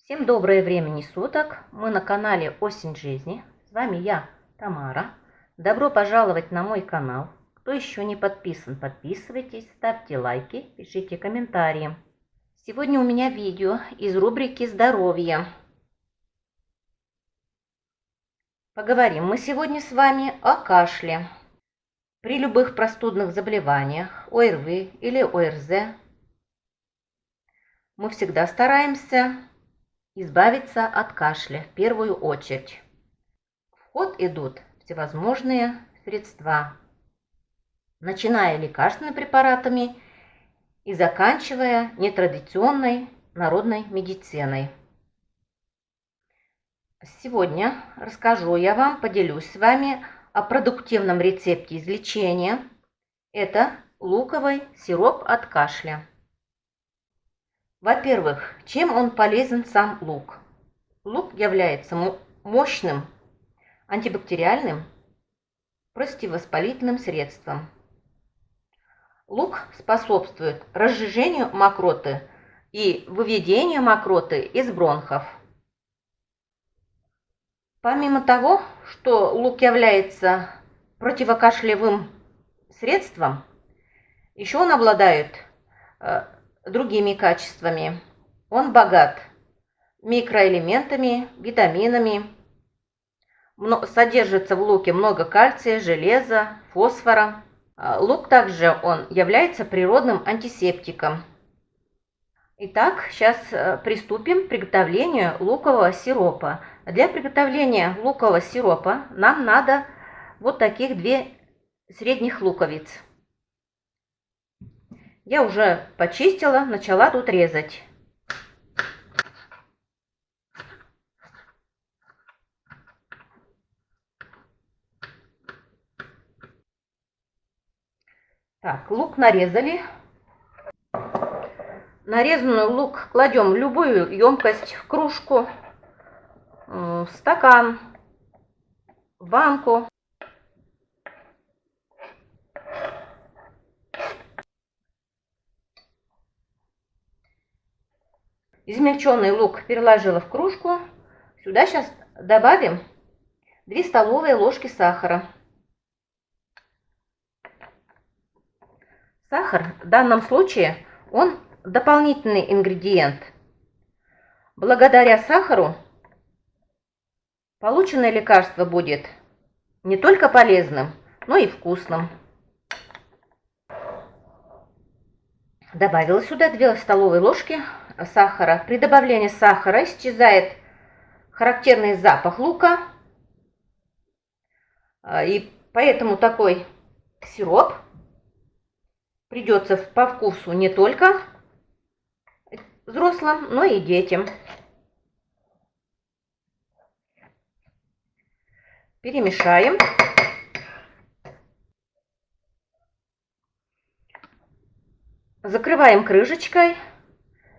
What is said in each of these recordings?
Всем доброе времени суток! Мы на канале Осень жизни. С вами я, Тамара. Добро пожаловать на мой канал. Кто еще не подписан, подписывайтесь, ставьте лайки, пишите комментарии. Сегодня у меня видео из рубрики «Здоровье». Поговорим мы сегодня с вами о кашле. При любых простудных заболеваниях, ОРВИ или ОРЗ, мы всегда стараемся избавиться от кашля в первую очередь. В ход идут всевозможные средства, начиная лекарственными препаратами и заканчивая нетрадиционной народной медициной. Сегодня поделюсь с вами о продуктивном рецепте излечения. Это луковый сироп от кашля. Во-первых, чем он полезен сам лук? Лук является мощным антибактериальным противовоспалительным средством. Лук способствует разжижению мокроты и выведению мокроты из бронхов. Помимо того, что лук является противокашлевым средством, еще он обладает другими качествами. Он богат микроэлементами, витаминами. Содержится в луке много кальция, железа, фосфора. Лук также является природным антисептиком. Итак, сейчас приступим к приготовлению лукового сиропа. Для приготовления лукового сиропа нам надо вот таких 2 средних луковиц. Я уже почистила, начала тут резать. Так, лук нарезали. Нарезанный лук кладем в любую емкость, в кружку, в стакан, в банку. Измельченный лук переложила в кружку. Сюда сейчас добавим 2 столовые ложки сахара. Сахар в данном случае он дополнительный ингредиент. Благодаря сахару полученное лекарство будет не только полезным, но и вкусным. Добавила сюда 2 столовые ложки сахара. При добавлении сахара исчезает характерный запах лука, и поэтому такой сироп придется по вкусу не только взрослым, но и детям. Перемешаем. Закрываем крышечкой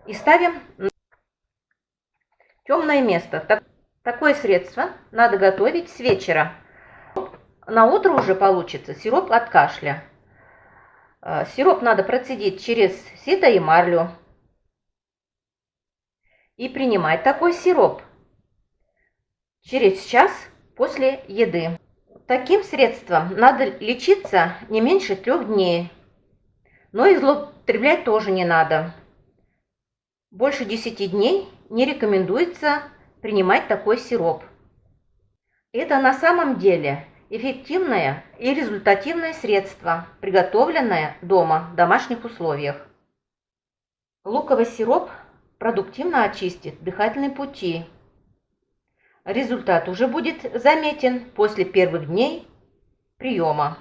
и ставим в темное место. Такое средство надо готовить с вечера. На утро уже получится сироп от кашля. Сироп надо процедить через сито и марлю. И принимать такой сироп через час после еды. Таким средством надо лечиться не меньше 3 дней. Но и злоупотреблять тоже не надо. Больше 10 дней не рекомендуется принимать такой сироп. Это на самом деле эффективное и результативное средство, приготовленное дома в домашних условиях. Луковый сироп продуктивно очистит дыхательные пути. Результат уже будет заметен после первых дней приема.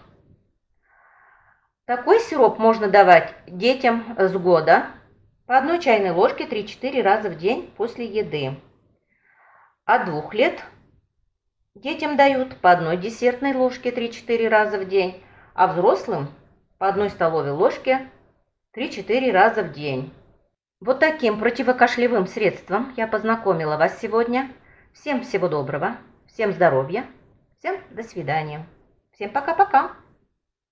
Такой сироп можно давать детям с года по 1 чайной ложке 3-4 раза в день после еды. От 2 лет детям дают по 1 десертной ложке 3-4 раза в день, а взрослым по 1 столовой ложке 3-4 раза в день. Вот таким противокашлевым средством я познакомила вас сегодня. Всем всего доброго, всем здоровья, всем до свидания. Всем пока-пока.